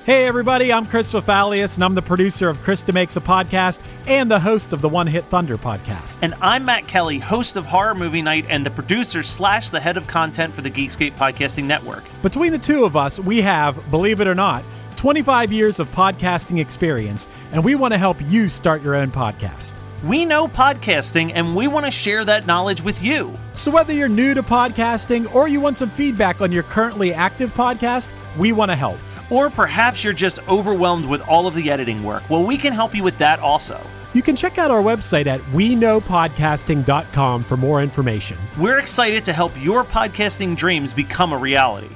Hey everybody, I'm Chris Fafalius, and I'm the producer of Krista Makes a Podcast and the host of the One Hit Thunder podcast. And I'm Matt Kelly, host of Horror Movie Night and the producer / the head of content for the Geekscape Podcasting Network. Between the two of us, we have, believe it or not, 25 years of podcasting experience, and we want to help you start your own podcast. We know podcasting, and we want to share that knowledge with you. So whether you're new to podcasting or you want some feedback on your currently active podcast, we want to help. Or perhaps you're just overwhelmed with all of the editing work. Well, we can help you with that also. You can check out our website at weknowpodcasting.com for more information. We're excited to help your podcasting dreams become a reality.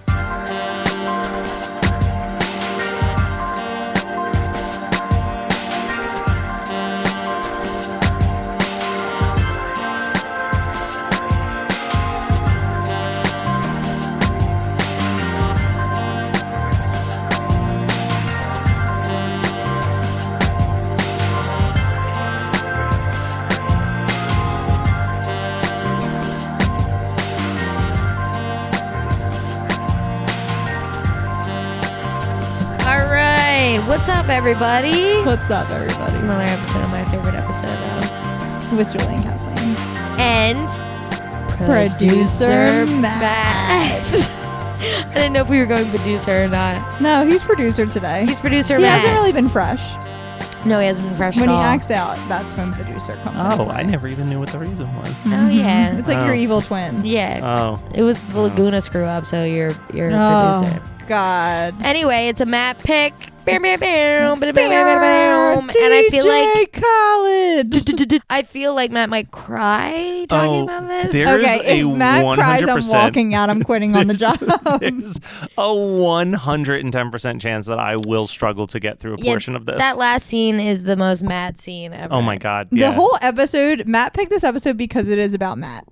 What's up, everybody? What's up, everybody? It's another episode of my favorite episode with Julie and Kathleen. And Producer Matt. I didn't know if we were going producer or not. No, he's producer today. He's producer He Matt. hasn't really been fresh. No, he hasn't been fresh When at he all. acts out, that's when producer comes in. Oh, I never even knew what the reason was. Oh, yeah. It's like your evil twin. Yeah. Oh. It was the Laguna screw up, so you're a producer. Oh, God. Anyway, it's a Matt pick. And I feel like College. I feel like Matt might cry talking about this. There's Okay, if a Matt 100%, cries, I'm walking out. I'm quitting on the job. There's a 110% chance that I will struggle to get through a portion of this. That last scene is the most Matt scene ever. Oh my God. Yeah. The whole episode, Matt picked this episode because it is about Matt.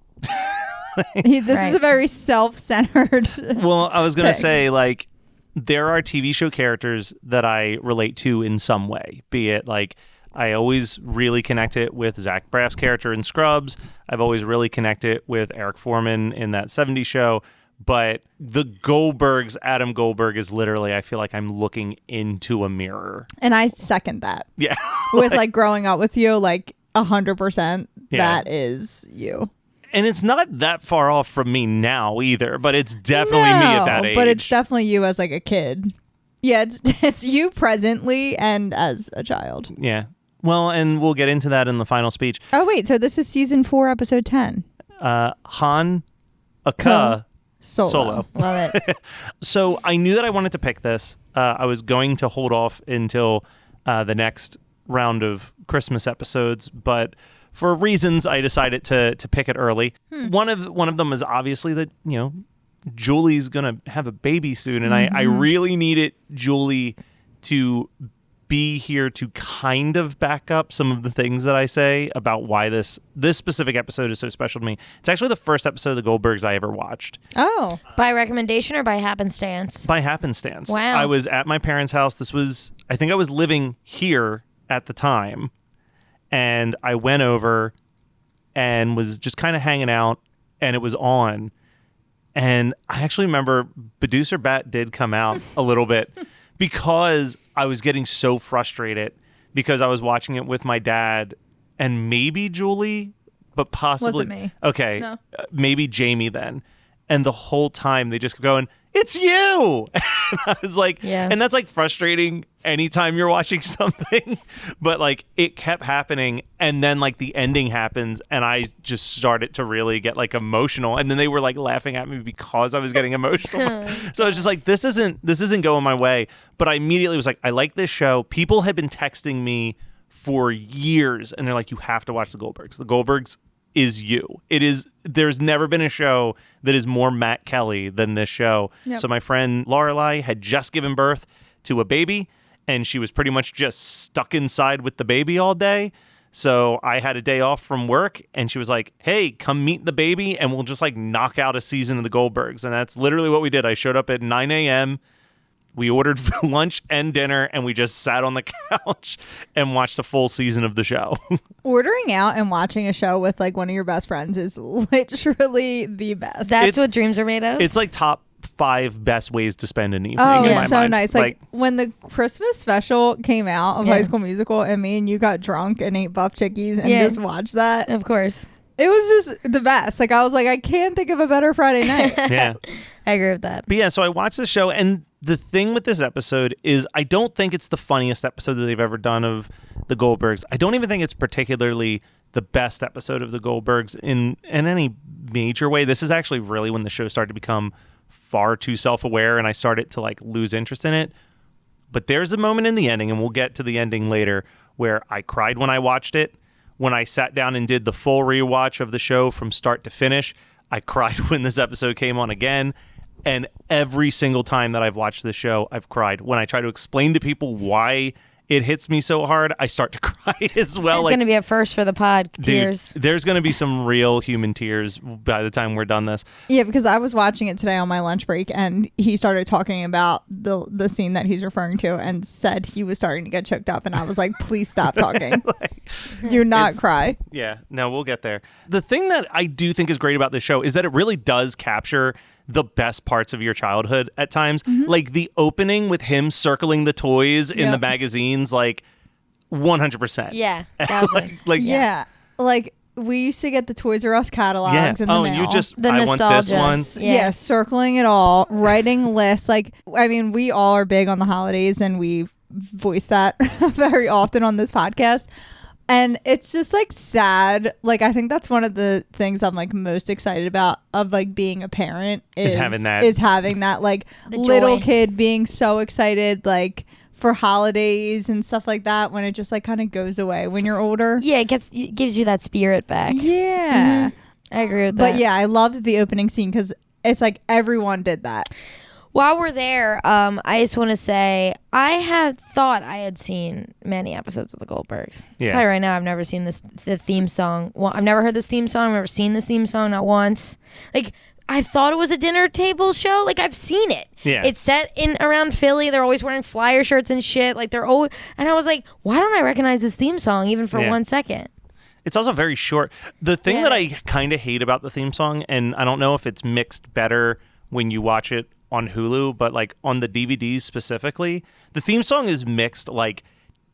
This is a very self-centered. Well, I was going to pick. say, like, there are TV show characters that I relate to in some way, be it like I always really connect it with Zach Braff's character in Scrubs. I've always really connected with Eric Foreman in that 70s show. But the Goldbergs, Adam Goldberg is literally, I feel like I'm looking into a mirror. And I second that. Yeah. With like growing up with you, like 100%, Yeah. that is you. And it's not that far off from me now either, but it's definitely me at that age. But it's definitely you as like a kid. Yeah, it's you presently and as a child. Yeah. Well, and we'll get into that in the final speech. Oh, wait. So this is season 4, episode 10. Han, Ukkah, Solo. Love it. So I knew that I wanted to pick this. I was going to hold off until the next round of Christmas episodes, but for reasons I decided to pick it early. One of them is obviously that, you know, Julie's gonna have a baby soon, and I really needed Julie to be here to kind of back up some of the things that I say about why this specific episode is so special to me. It's actually the first episode of the Goldbergs I ever watched. Oh. By recommendation or by happenstance? By happenstance. Wow. I was at my parents' house. I think I was living here at the time. And I went over and was just kind of hanging out, and it was on. And I actually remember Producer Bat did come out a little bit because I was getting so frustrated because I was watching it with my dad and maybe Julie, but possibly... Wasn't me. Okay. No. Maybe Jamie then. And the whole time they just kept going, "It's you!" And I was like, Yeah. And that's like frustrating anytime you're watching something. But like it kept happening. And then like the ending happens and I just started to really get like emotional. And then they were like laughing at me because I was getting emotional. So I was just like, this isn't going my way. But I immediately was like, I like this show. People had been texting me for years and they're like, you have to watch The Goldbergs. The Goldbergs is you. There's never been a show that is more Matt Kelly than this show. Yep. So my friend Lorelai had just given birth to a baby and she was pretty much just stuck inside with the baby all day. So I had a day off from work and she was like, "Hey, come meet the baby and we'll just like knock out a season of the Goldbergs." And that's literally what we did. I showed up at 9 a.m. We ordered lunch and dinner, and we just sat on the couch and watched a full season of the show. Ordering out and watching a show with like one of your best friends is literally the best. That's what dreams are made of? It's like top 5 best ways to spend an evening. Oh, in my it's so mind. nice. Like when the Christmas special came out of High School Musical, and me and you got drunk and ate buff chickies and just watched that. Of course. It was just the best. Like I was like, I can't think of a better Friday night. Yeah. I agree with that. But yeah, so I watched the show, and the thing with this episode is I don't think it's the funniest episode that they've ever done of the Goldbergs. I don't even think it's particularly the best episode of the Goldbergs in any major way. This is actually really when the show started to become far too self-aware, and I started to like lose interest in it. But there's a moment in the ending, and we'll get to the ending later, where I cried when I watched it. When I sat down and did the full rewatch of the show from start to finish, I cried when this episode came on again. And every single time that I've watched the show, I've cried. When I try to explain to people why it hits me so hard, I start to cry as well. It's Like, going to be a first for the pod. dude, Tears. there's going to be some real human tears by the time we're done this. Yeah, because I was watching it today on my lunch break, and he started talking about the scene that he's referring to, and said he was starting to get choked up, and I was like, please stop talking. Do not cry. Yeah, no, we'll get there. The thing that I do think is great about this show is that it really does capture the best parts of your childhood at times. Like the opening with him circling the toys in the magazines, like 100%. Yeah. That was like Yeah. Like we used to get the Toys R Us catalogs in the mail. and you just, The I want this nostalgia. one. Yeah, circling it all, writing lists. Like, I mean, we all are big on the holidays, and we voice that very often on this podcast. And it's just like sad. Like, I think that's one of the things I'm like most excited about of like being a parent is having that. Like The little joy. kid being so excited like for holidays and stuff like that when it just like kind of goes away when you're older. Yeah, it gives you that spirit back. Yeah. I agree with that. But yeah, I loved the opening scene because it's like everyone did that. While we're there, I just want to say I had thought I had seen many episodes of the Goldbergs. Yeah. I'll tell you right now, I've never seen the theme song. Well, I've never heard this theme song. I've never seen this theme song, not once. Like, I thought it was a dinner table show. Like, I've seen it. Yeah. It's set in around Philly. They're always wearing flyer shirts and shit. Like, they're always... And I was like, why don't I recognize this theme song even for 1 second? It's also very short. The thing Yeah. that I kind of hate about the theme song, and I don't know if it's mixed better when you watch it on Hulu, but like on the DVDs specifically, the theme song is mixed like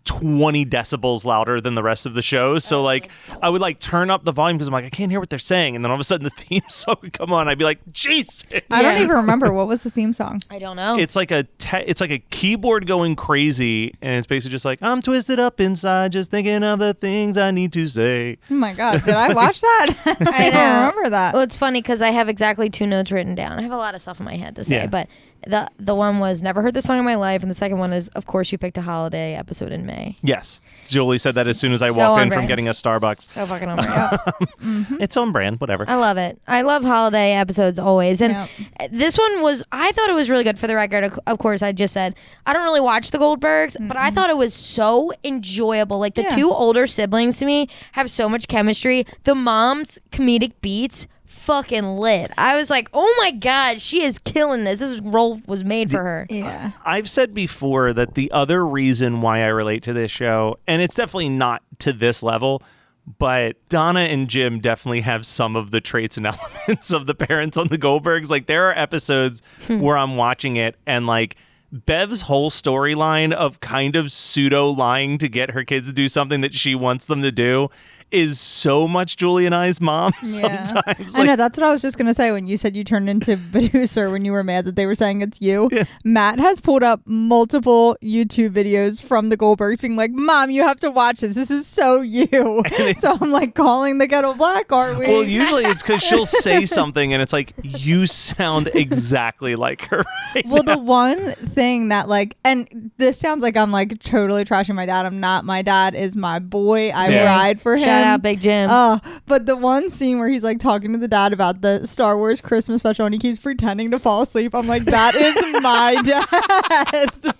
20 decibels louder than the rest of the show. So like I would like turn up the volume because I'm like, I can't hear what they're saying. And then all of a sudden the theme song would come on. I'd be like, Jesus. I don't Yeah. even remember what was the theme song. I don't know. It's like a keyboard going crazy, and it's basically just like, I'm twisted up inside just thinking of the things I need to say. Oh my God, did I watch that? I know. don't remember that. Well, it's funny because I have exactly 2 notes written down. I have a lot of stuff in my head to say, Yeah. but the one was never heard this song in my life, and the second one is, of course, you picked a holiday episode in May. Yes. Julie said that as soon as I So walked on in from brand. getting a Starbucks. So fucking on brand. It's on brand, whatever. I love it. I love holiday episodes always. And Yep. this one was, I thought it was really good. For the record, of course, I just said, I don't really watch the Goldbergs, but I thought it was so enjoyable. Like, the Yeah. 2 older siblings to me have so much chemistry. The mom's comedic beats, fucking lit. I was like, oh my God, she is killing this. This role was made for her. Yeah. I've said before that the other reason why I relate to this show, and it's definitely not to this level, but Donna and Jim definitely have some of the traits and elements of the parents on the Goldbergs. Like, there are episodes where I'm watching it and like Bev's whole storyline of kind of pseudo lying to get her kids to do something that she wants them to do is so much Julie and I's mom sometimes. I know, that's what I was just going to say when you said you turned into producer when you were mad that they were saying it's you. Yeah. Matt has pulled up multiple YouTube videos from the Goldbergs being like, Mom, you have to watch this. This is so you. So I'm like calling the Ghetto Black, aren't we? Well, usually it's because she'll say something and it's like, you sound exactly like her right Well, now. the one thing that like, and this sounds like I'm like totally trashing my dad. I'm not. My dad is my boy. I Yeah. ride for him. Shout out Big Jim. But the one scene where he's like talking to the dad about the Star Wars Christmas special and he keeps pretending to fall asleep, I'm like, that is my dad.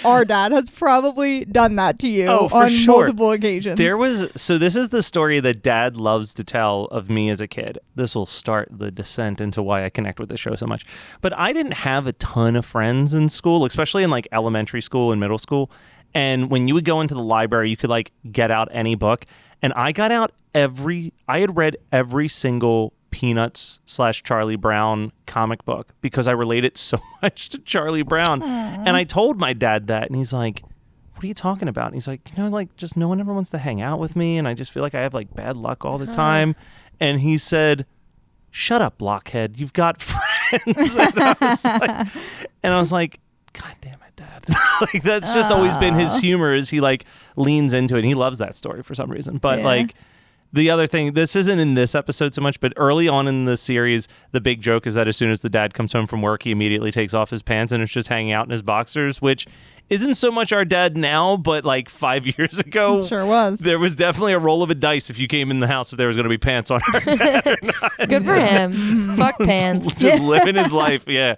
Our dad has probably done that to you for on sure. multiple occasions. This is the story that Dad loves to tell of me as a kid. This will start the descent into why I connect with the show so much. But I didn't have a ton of friends in school, especially in like elementary school and middle school. And when you would go into the library, you could like get out any book. And I got out I had read every single Peanuts / Charlie Brown comic book because I relate it so much to Charlie Brown. And I told my dad that, and he's like, what are you talking about? And he's like, like just no one ever wants to hang out with me, and I just feel like I have like bad luck all the time. And he said, shut up, blockhead, you've got friends. And I was like, God damn it, Dad. Like that's just always been his humor, is he like leans into it, and he loves that story for some reason. But like the other thing, this isn't in this episode so much, but early on in the series, the big joke is that as soon as the dad comes home from work, he immediately takes off his pants and is just hanging out in his boxers, which isn't so much our dad now, but like 5 years ago, Sure was. there was definitely a roll of a dice if you came in the house if there was going to be pants on our dad or not. Good for him. Fuck pants. Just living his life, yeah.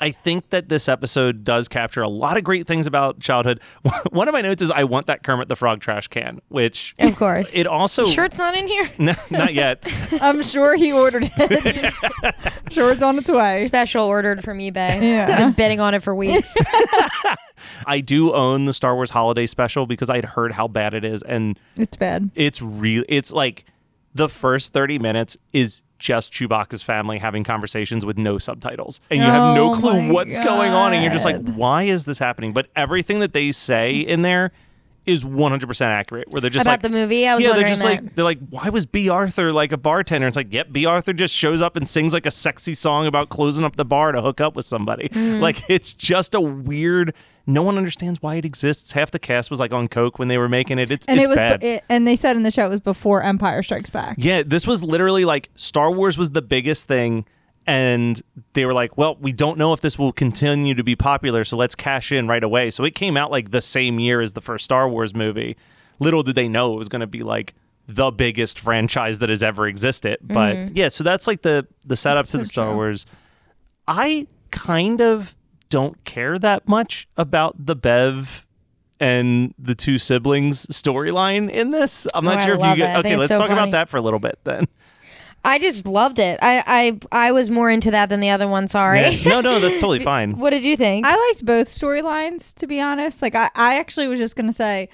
I think that this episode does capture a lot of great things about childhood. One of my notes is I want that Kermit the Frog trash can, which Of course. it also... You sure it's not in here? No, not yet. I'm sure he ordered it. Sure it's on its way. Special ordered from eBay. Yeah. I've been bidding on it for weeks. I do own the Star Wars Holiday Special because I'd heard how bad it is, and It's bad. it's like the first 30 minutes is just Chewbacca's family having conversations with no subtitles, and you have no Oh clue my what's going on, and you're just like, God. why is this happening? But everything that they say in there is 100% accurate, where they're just About like, the movie? I was yeah, they're wondering just that. like, they're like, why was B. Arthur like a bartender? It's like, yep, B. Arthur just shows up and sings like a sexy song about closing up the bar to hook up with somebody. Like, it's just a weird, no one understands why it exists. Half the cast was like on coke when they were making it. It's bad. And they said in the show it was before Empire Strikes Back. Yeah, this was literally like Star Wars was the biggest thing, and they were like, well, we don't know if this will continue to be popular, so let's cash in right away. So it came out like the same year as the first Star Wars movie. Little did they know it was going to be like the biggest franchise that has ever existed. But yeah, so that's like the setup to the Star Wars. I kind of don't care that much about the Bev and the two siblings storyline in this. I'm not I sure if love you it. get... I Okay, think let's it's so talk about funny. that for a little bit then. I just loved it. I was more into that than the other one. Sorry. Yeah. No, that's totally fine. What did you think? I liked both storylines, to be honest. Like I actually was just gonna say,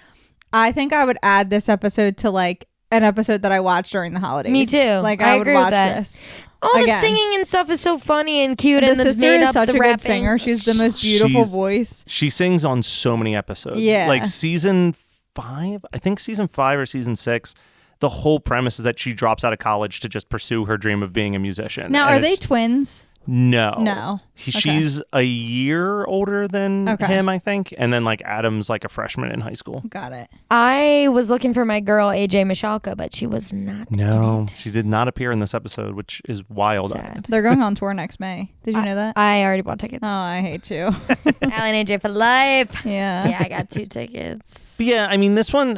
I think I would add this episode to like an episode that I watched during the holidays. Me too. Like I I would agree with watch that. this. All the Again. singing and stuff is so funny and cute, The and the sister made is up such the a rapping. good singer. She's the most beautiful voice. She sings on so many episodes. Yeah. Like season 5, I think season 5 or season 6, the whole premise is that she drops out of college to just pursue her dream of being a musician. Now, And are they it's- twins? No. No. She's a year older than Okay. him, I think. And then like Adam's like a freshman in high school. Got it. I was looking for my girl AJ Michalka, but she was not. No, she did not appear in this episode, which is wild. Sad. They're going on tour next May. Did you know that? I already bought tickets. Oh, I hate you. Allie and AJ for life. Yeah. Yeah, I got 2 tickets. But yeah, I mean, this one,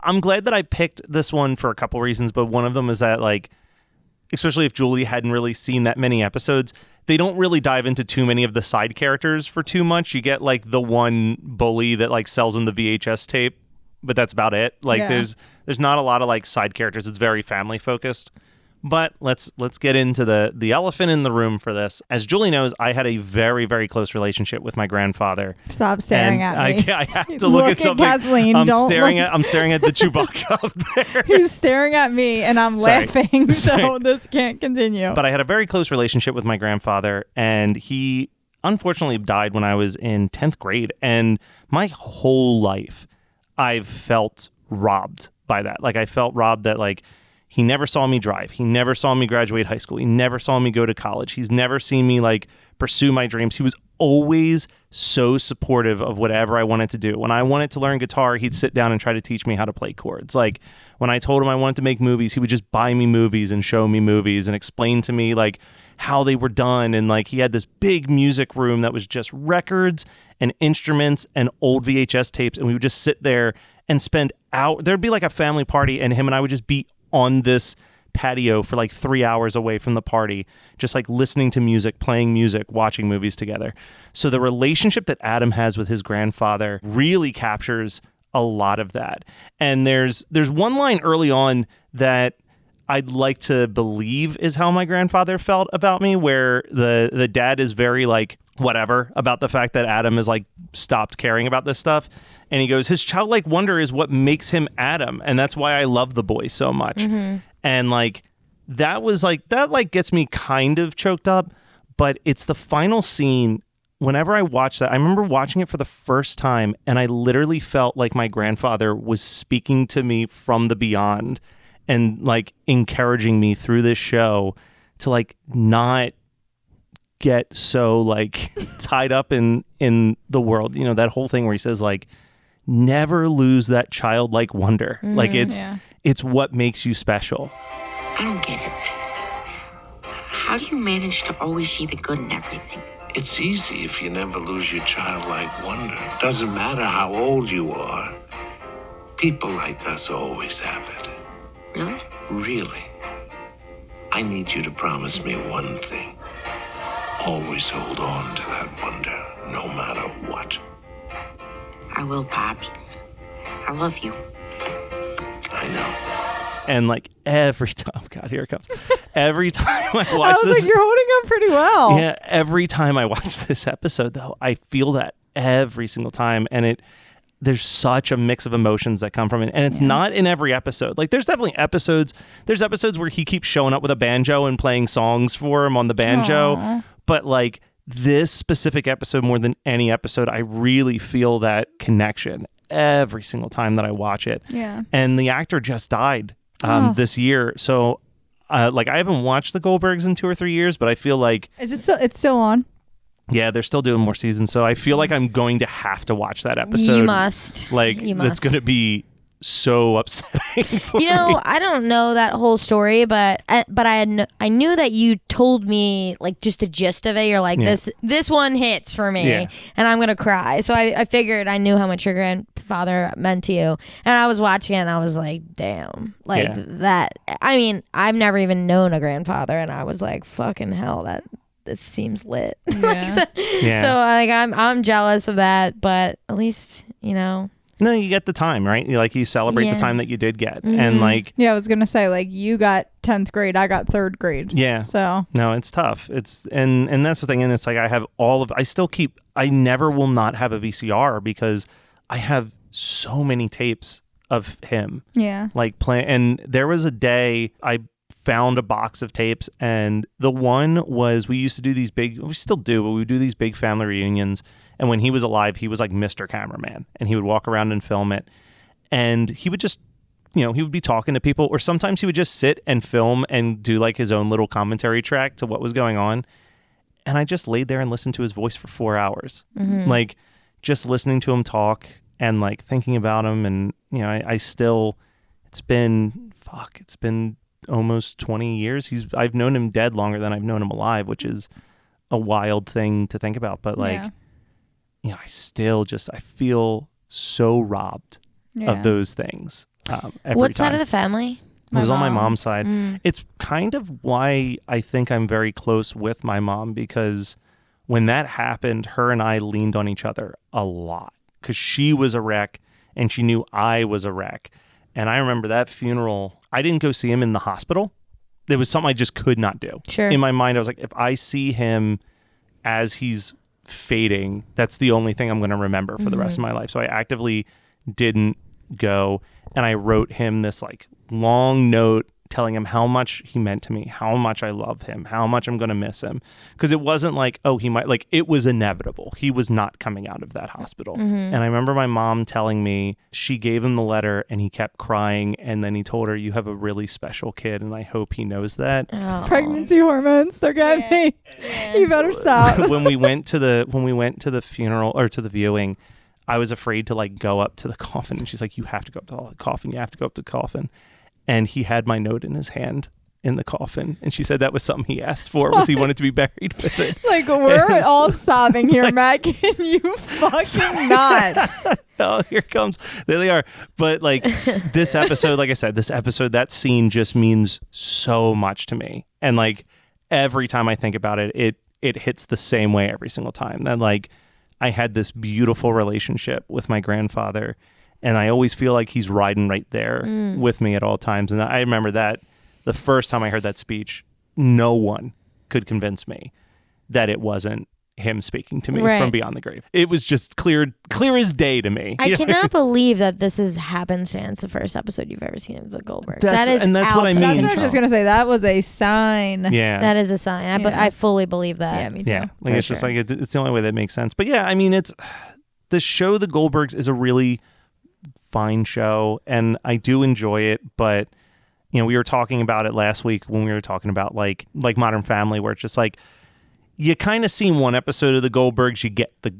I'm glad that I picked this one for a couple reasons, but one of them is that, like, especially if Julie hadn't really seen that many episodes, they don't really dive into too many of the side characters for too much. You get, like, the one bully that, like, sells him the VHS tape, but that's about it. Like, Yeah. there's not a lot of, like, side characters. It's very family focused. But let's get into the elephant in the room for this. As Julie knows, I had a very, very close relationship with my grandfather. Stop staring And at me. I have to look at something. Kathleen. I'm Don't staring look. I'm staring at the Chewbacca up there. He's staring at me and I'm Sorry. laughing, so Sorry. this can't continue. But I had a very close relationship with my grandfather, and he unfortunately died when I was in 10th grade. And my whole life, I've felt robbed by that. Like, I felt robbed that, like, he never saw me drive. He never saw me graduate high school. He never saw me go to college. He's never seen me, like, pursue my dreams. He was always so supportive of whatever I wanted to do. When I wanted to learn guitar, he'd sit down and try to teach me how to play chords. Like, when I told him I wanted to make movies, he would just buy me movies and show me movies and explain to me, like, how they were done. And, like, he had this big music room that was just records and instruments and old VHS tapes. And we would just sit there and spend hours. There'd be, like, a family party, and him and I would just be on this patio for like 3 hours away from the party, just like listening to music, playing music, watching movies together. So the relationship that Adam has with his grandfather really captures a lot of that. And there's one line early on that I'd like to believe is how my grandfather felt about me, where the dad is very like whatever about the fact that Adam has like stopped caring about this stuff. And he goes, his childlike wonder is what makes him Adam. And that's why I love the boy so much. And like, that was like, that like gets me kind of choked up, but it's the final scene. Whenever I watch that, I remember watching it for the first time, and I literally felt like my grandfather was speaking to me from the beyond and like encouraging me through this show to like not get so like tied up in the world. You know, that whole thing where he says like, never lose that childlike wonder. Like it's what makes you special. I don't get it. How do you manage to always see the good in everything? It's easy if you never lose your childlike wonder. Doesn't matter how old you are. People like us always have it. Really? Really. I need you to promise me one thing. Always hold on to that wonder, no matter what. I will, Pops. I love you. I know. And like every time, God, here it comes. Every time I watch I was this, like, you're holding up pretty well. yeah, every time I watch this episode, though, I feel that every single time, and there's such a mix of emotions that come from it, and it's not in every episode. Like, there's definitely episodes. There's episodes where he keeps showing up with a banjo and playing songs for him on the banjo, but like this specific episode, more than any episode, I really feel that connection every single time that I watch it. Yeah, and the actor just died. This year, so like I haven't watched the Goldbergs in 2 or 3 years, but I feel like it's still on. Yeah, they're still doing more seasons, so I feel like I'm going to have to watch that episode. You must. Like it's going to be so upsetting. You know, I don't know that whole story, but I knew that you told me like just the gist of it. You're like, this one hits for me, and I'm gonna cry. So I figured I knew how much your grandfather meant to you, and I was watching it, and I was like, damn, like that. I mean, I've never even known a grandfather, and I was like, fucking hell, this seems lit. So like I'm jealous of that, but at least No, you get the time, right? You celebrate the time that you did get. And like, I was gonna say, like, you got 10th grade, I got 3rd grade. Yeah. So no, it's tough. It's and that's the thing. And it's like I never will not have a VCR because I have so many tapes of him. Yeah. Like playing. And there was a day I found a box of tapes, and the one was, we used to do these big, we still do, but we would do these big family reunions. And when he was alive, he was like Mr. Cameraman, and he would walk around and film it. And he would just, he would be talking to people, or sometimes he would just sit and film and do like his own little commentary track to what was going on. And I just laid there and listened to his voice for 4 hours, like just listening to him talk and like thinking about him. And, I still, it's been almost 20 years. I've known him dead longer than I've known him alive, which is a wild thing to think about. But like, I still I feel so robbed of those things. What side of the family? It was on my mom's side. It's kind of why I think I'm very close with my mom, because when that happened, her and I leaned on each other a lot, because she was a wreck and she knew I was a wreck. And I remember that funeral, I didn't go see him in the hospital. There was something I just could not do. Sure. In my mind, I was like, if I see him as he's fading, that's the only thing I'm going to remember for the rest of my life. So I actively didn't go. And I wrote him this like long note telling him how much he meant to me, how much I love him, how much I'm going to miss him. Because it wasn't like, oh, he might, like, it was inevitable. He was not coming out of that hospital. And I remember my mom telling me she gave him the letter and he kept crying. And then he told her, you have a really special kid, and I hope he knows that. Oh. Pregnancy hormones, they're getting me. Yeah. You better stop. when we went to the funeral, or to the viewing, I was afraid to like go up to the coffin. And she's like, you have to go up to the coffin. You have to go up to the coffin. And he had my note in his hand in the coffin. And she said that was something he asked for, was he wanted to be buried with it. Like, we're all sobbing here, Matt. Can you fucking not? Oh, here comes. There they are. But like this episode, like I said, that scene just means so much to me. And like every time I think about it, it hits the same way every single time. That like I had this beautiful relationship with my grandfather, and I always feel like he's riding right there with me at all times. And I remember that the first time I heard that speech, no one could convince me that it wasn't him speaking to me Right. from beyond the grave. It was just clear as day to me. I cannot believe that this is happenstance, the first episode you've ever seen of the Goldbergs. That's That is what I out mean. of That's what I was control. just gonna say. That was a sign. Yeah. That is a sign. Yeah. I fully believe that. Yeah, me too. Yeah, like For it's just sure. like it's the only way that makes sense. But yeah, I mean, it's the show. The Goldbergs is a really fine show, and I do enjoy it. But we were talking about it last week when we were talking about like Modern Family, where it's just like you kind of see one episode of the Goldbergs, you get the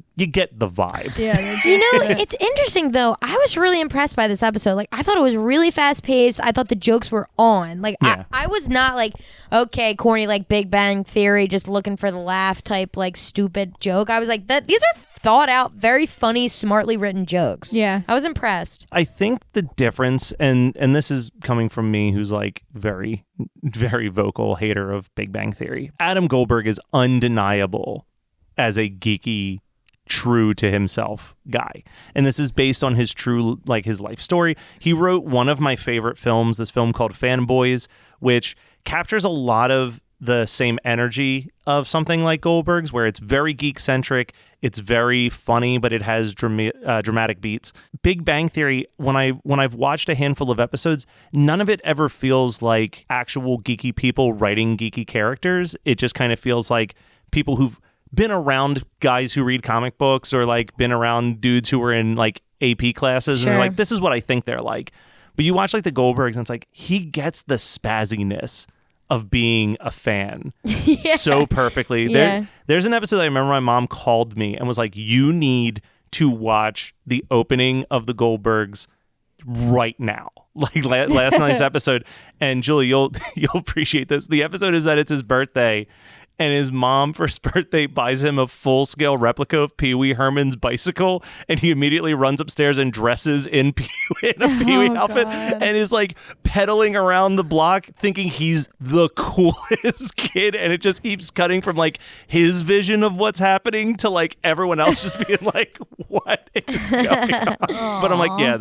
vibe. Yeah. It's interesting though. I was really impressed by this episode. Like, I thought it was really fast paced. I thought the jokes were on. Like, Yeah. I was not like, okay, corny, like Big Bang Theory, just looking for the laugh type, like stupid joke. I was like, these are thought out, very funny, smartly written jokes. Yeah. I was impressed. I think the difference, and this is coming from me, who's like very, very vocal hater of Big Bang Theory. Adam Goldberg is undeniable as a geeky, true to himself guy, and this is based on his true, like, his life story. He wrote one of my favorite films, this film called Fanboys, which captures a lot of the same energy of something like Goldberg's, where it's very geek-centric, it's very funny, but it has dramatic beats. Big Bang Theory, when I've watched a handful of episodes, none of it ever feels like actual geeky people writing geeky characters. It just kind of feels like people who've been around guys who read comic books, or like been around dudes who were in like AP classes, and they're like, this is what I think they're like. But you watch like the Goldbergs, and it's like he gets the spazziness of being a fan so perfectly. Yeah. There's an episode I remember my mom called me and was like, you need to watch the opening of the Goldbergs right now. Like last night's episode. And Julie, you'll appreciate this. The episode is that it's his birthday, and his mom for his birthday buys him a full-scale replica of Pee Wee Herman's bicycle, and he immediately runs upstairs and dresses in a Pee Wee outfit, and is like pedaling around the block thinking he's the coolest kid, and it just keeps cutting from like his vision of what's happening to like everyone else just being like, what is going on? But I'm like, yeah,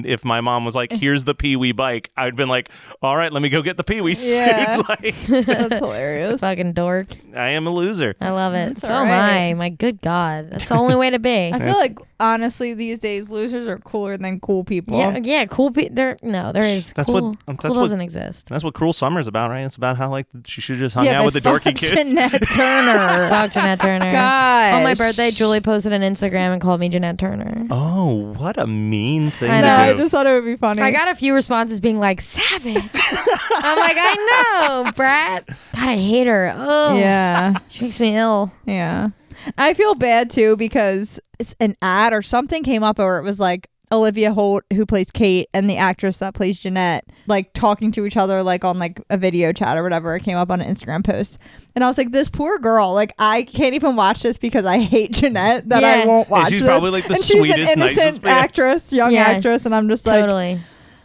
if my mom was like, here's the Pee Wee bike, I'd been like, all right, let me go get the Pee Wee suit. Yeah. Like, That's hilarious. Fucking dork. I am a loser. I love it. That's So all am right. I. My good God. That's the only way to be. I feel like honestly these days losers are cooler than cool people. Yeah, cool people. There is. That's cool. what- Cool doesn't exist. That's what Cruel Summer's about, right? It's about how like she should have just hung Yeah, out but with the dorky fuck kids. Jeanette Turner. Fuck Jeanette Turner. Gosh. On my birthday, Julie posted on Instagram and called me Jeanette Turner. Oh, what a mean thing I to know. No, I do. just thought it would be funny. I got a few responses being like, savage. I'm like, I know, Brat. God, I hate her. Oh, Yeah. she makes me ill. Yeah. I feel bad too because an ad or something came up where it was like Olivia Holt, who plays Kate, and the actress that plays Jeanette, like talking to each other like on like a video chat or whatever. It came up on an Instagram post. And I was like, this poor girl, like I can't even watch this because I hate Jeanette that I Yeah. won't watch she's this. probably, like, the and sweetest, she's an innocent nicest- yeah. actress, young Yeah. actress, and I'm just like, Totally.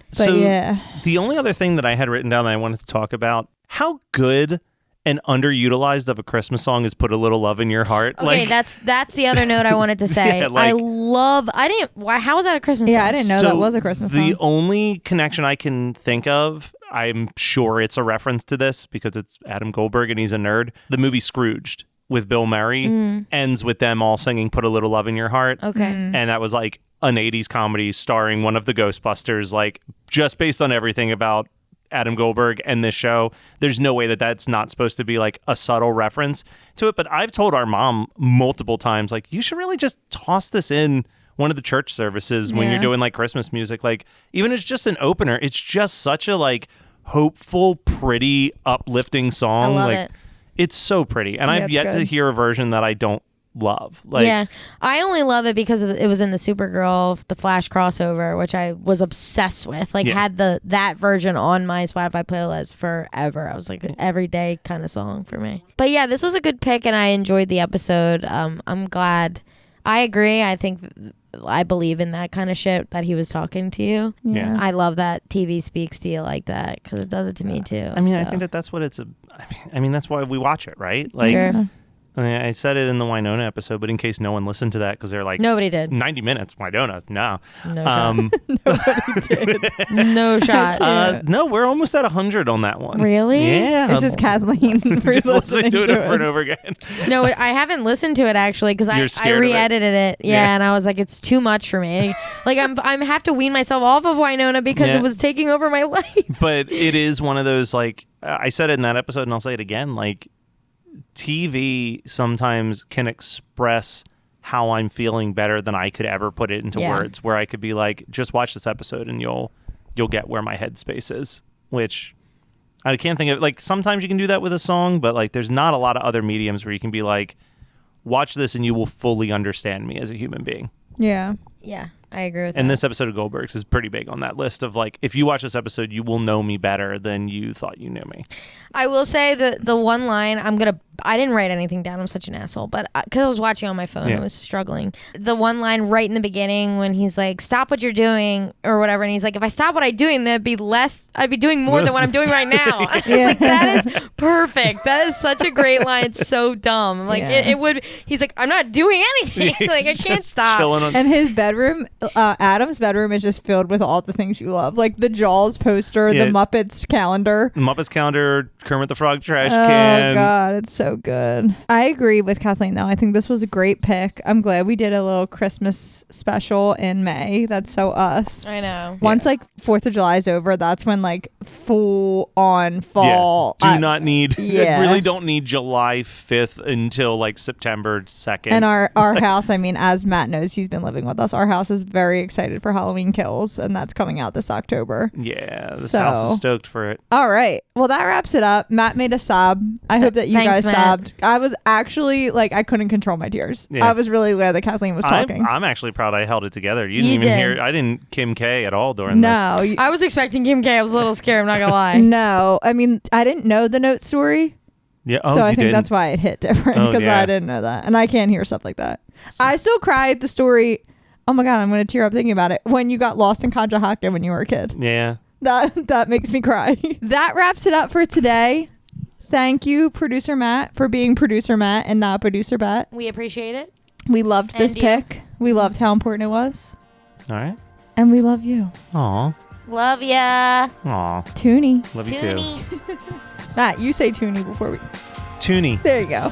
but So yeah. the only other thing that I had written down that I wanted to talk about, how good and underutilized of a Christmas song is Put a Little Love in Your Heart. Okay, that's the other note I wanted to say. Yeah, like- How was that a Christmas Yeah, song? I didn't know that was a Christmas The song. only connection I can think of, I'm sure it's a reference to this because it's Adam Goldberg and he's a nerd. The movie Scrooged with Bill Murray ends with them all singing Put a Little Love in Your Heart. Okay. And that was like an 80s comedy starring one of the Ghostbusters, like just based on everything about Adam Goldberg and this show. There's no way that that's not supposed to be like a subtle reference to it. But I've told our mom multiple times, like, you should really just toss this in one of the church services when Yeah. you're doing like Christmas music. Like, even if it's just an opener, it's just such a like hopeful, pretty, uplifting song. I love like, it. It's so pretty. And Yeah, I've it's yet to good. hear a version that I don't love. Like, yeah, I only love it because it was in the Supergirl, the Flash crossover, which I was obsessed with. Like, Yeah. had that version on my Spotify playlist forever. I was like an everyday kind of song for me. But yeah, this was a good pick, and I enjoyed the episode. I'm glad. I agree. I believe in that kind of shit that he was talking to you. Yeah. I love that TV speaks to you like that because it does it to me too. I mean, I so. think that's what it's I mean, that's why we watch it, right? Like, Sure. I said it in the Winona episode, but in case no one listened to that, because they're like, Nobody did. 90 minutes, Winona, no. No shot. No shot. No, we're almost at 100 on that one. Really? Yeah. It's just Kathleen Just listening to it over and over again. No, I haven't listened to it actually because I scared of it? re-edited it. Yeah, and I was like, it's too much for me. Like I'm have to wean myself off of Winona because it was taking over my life. But it is one of those, like, I said it in that episode and I'll say it again, like, TV sometimes can express how I'm feeling better than I could ever put it into words, where I could be like, just watch this episode and you'll get where my headspace is, which I can't think of. Like, sometimes you can do that with a song, but like there's not a lot of other mediums where you can be like, watch this and you will fully understand me as a human being. Yeah. Yeah, I agree with that. And this episode of Goldbergs is pretty big on that list of like, if you watch this episode, you will know me better than you thought you knew me. I will say that the one line I didn't write anything down. I'm such an asshole, but because I was watching on my phone, I was struggling. The one line right in the beginning when he's like, "Stop what you're doing" or whatever, and he's like, "If I stop what I'm doing, I'd be doing more than what I'm doing right now." I was like, that is perfect. That is such a great line. It's so dumb. Like it would. He's like, "I'm not doing anything. Like I can't stop." And his bedroom, Adam's bedroom, is just filled with all the things you love, like the Jaws poster, the Muppets calendar, Kermit the Frog trash can. Oh God, it's so good. I agree with Kathleen though. I think this was a great pick. I'm glad we did a little Christmas special in May. That's so us. I know. Once like 4th of July is over, that's when like full on fall. Really don't need July 5th until like September 2nd. And our house, I mean, as Matt knows, he's been living with us. Our house is very excited for Halloween Kills, and that's coming out this October. Yeah, this house is stoked for it. All right. Well, that wraps it up. Matt made a sob. I hope that you guys sobbed. I was actually like, I couldn't control my tears. Yeah. I was really glad that Kathleen was talking. I'm actually proud I held it together. You didn't even hear. I didn't Kim K at all during this. No. I was expecting Kim K. I was a little scared. I'm not gonna lie. No. I mean, I didn't know the note story. Yeah. So I think that's why it hit different, because I didn't know that. And I can't hear stuff like that. I still cry at the story. Oh my God, I'm going to tear up thinking about it. When you got lost in Conshohocken when you were a kid. Yeah. That makes me cry. That wraps it up for today. Thank you, Producer Matt, for being Producer Matt and not Producer Bat. We appreciate it. We loved this pick. We loved how important it was. All right. And we love you. Aw. Love ya. Aw. Toonie. Love you Toonie. too. Matt, you say Toonie before we... Toonie. There you go.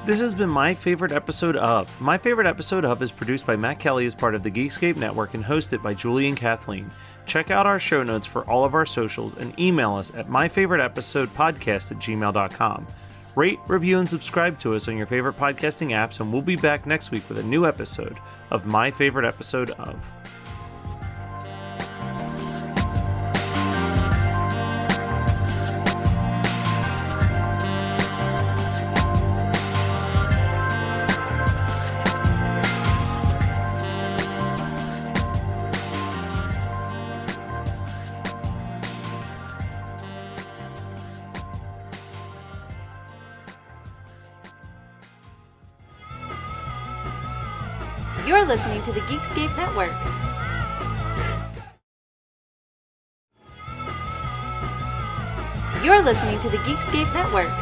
This has been My Favorite Episode Of. My Favorite Episode Of is produced by Matt Kelly as part of the Geekscape Network and hosted by Julie and Kathleen. Check out our show notes for all of our socials and email us at myfavoriteepisodepodcast@gmail.com. Rate, review, and subscribe to us on your favorite podcasting apps, and we'll be back next week with a new episode of My Favorite Episode Of. You're listening to the Geekscape Network. You're listening to the Geekscape Network.